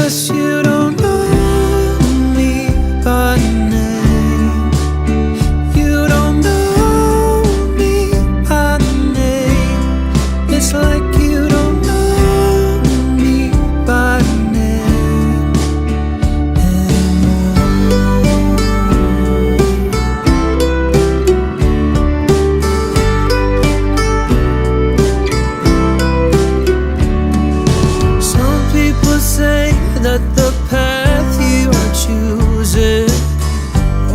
'Cause you don't know me by name. You don't know me by name. It's like you don't know me by name anymore. Some people say that the path you are choosing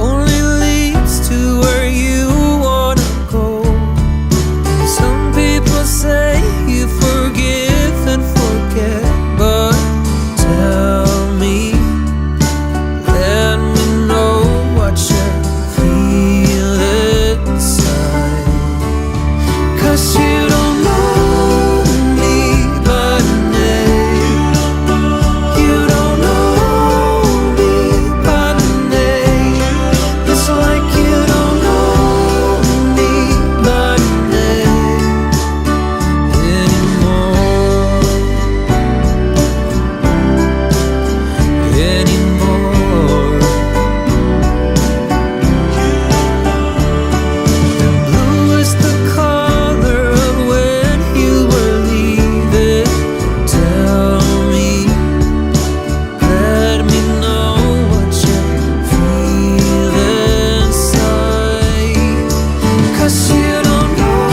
only leads to where you wanna go. Some people say you forgive and forget, but tell me, let me know what you feel inside. 'Cause you don't know me by name. You don't know me by name. It's like you don't know me by name anymore. And blue is the color of when you were leaving. Tell me, let me know what you feel inside. 'Cause you don't know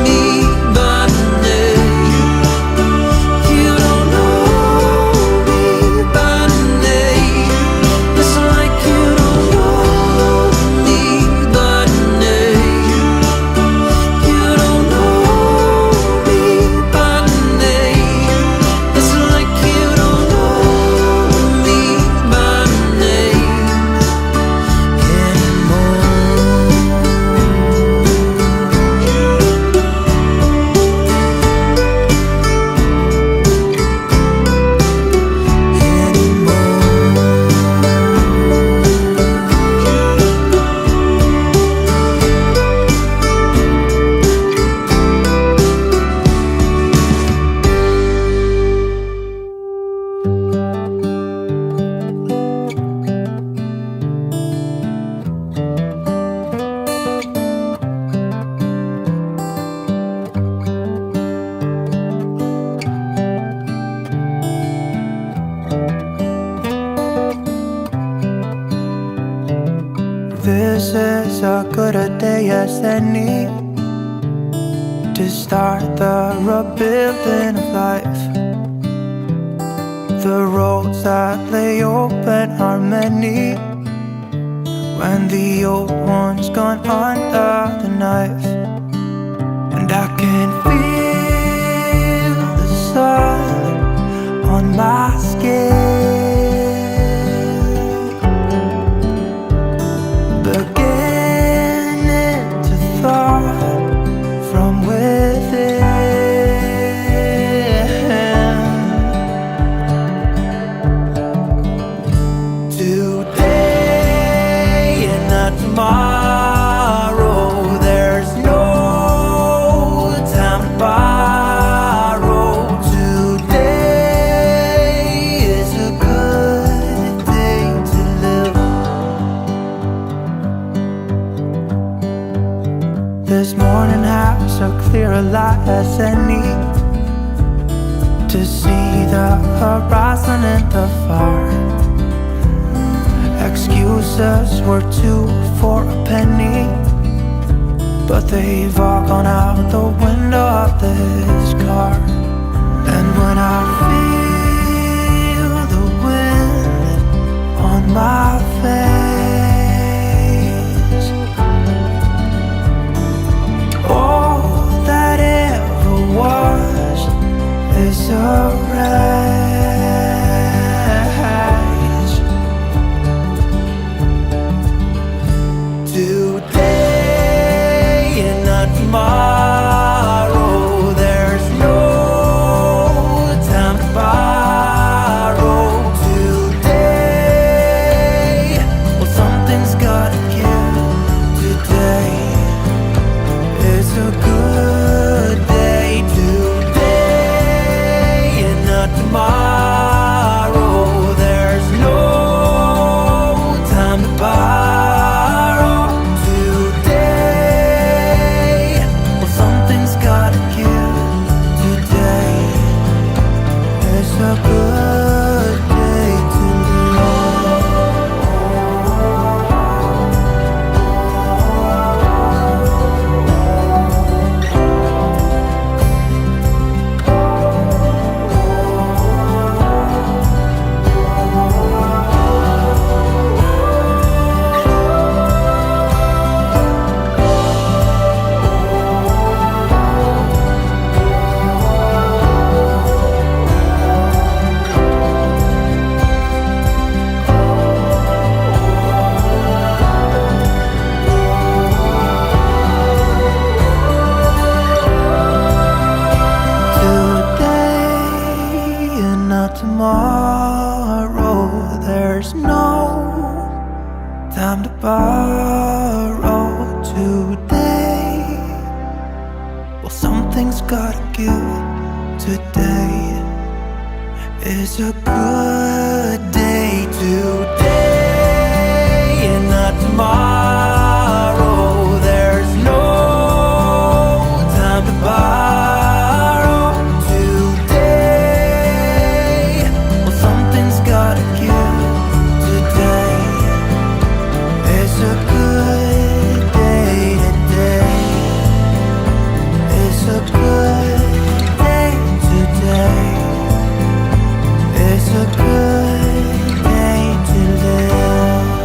me by name. You don't know me by name. It's like you don't know me by name. You don't know me by name. It's like you don't know me by name This is as good a day as any to start the rebuilding of life. The roads that lay open are many when the old one's gone under the knife. And I can feel the sun on my skin, beginning to thaw from within. Today and not tomorrow, there's no time to borrow. Today is a good day to live. This morning has a clearer light as any to see the horizon in the far. Excuses were 2 for a penny, but they've all gone out the window of this car. And when I feel the wind on my face, all that ever was is a rise. Today and not tomorrow, there's no time to borrow. Today, well, something's gotta give. Today is a good day. Today and not tomorrow. not tomorrow. There's no time to borrow today. Well, something's gotta give today. It's a good day today and not tomorrow. There's no time to borrow today. Well, something's gotta give today. It's a good day today. It's a good day today. It's a good day to live.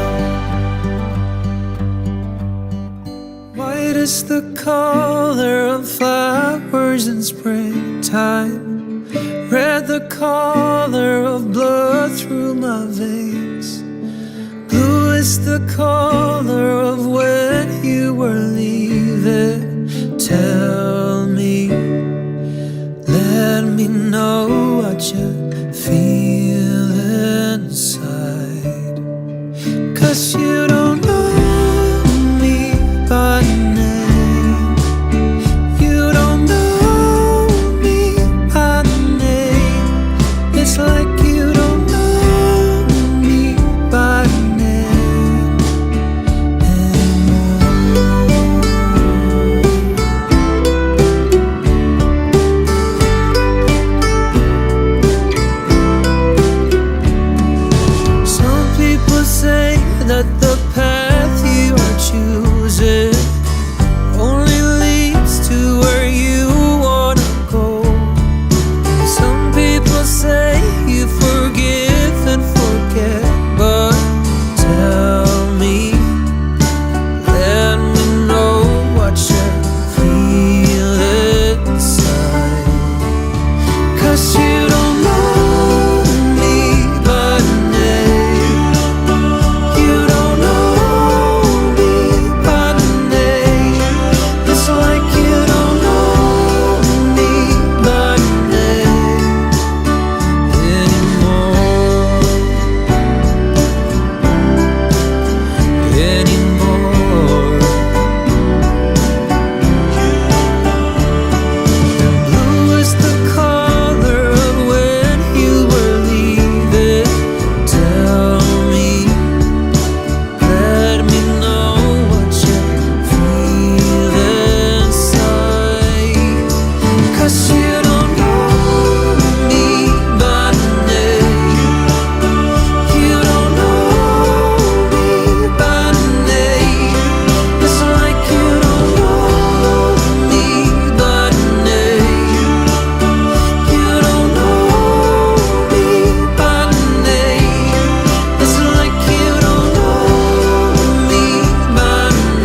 White is the color of flowers in springtime, red the color of blood through my veins, blue is the color of when you were leaving. Tell me, let me know what you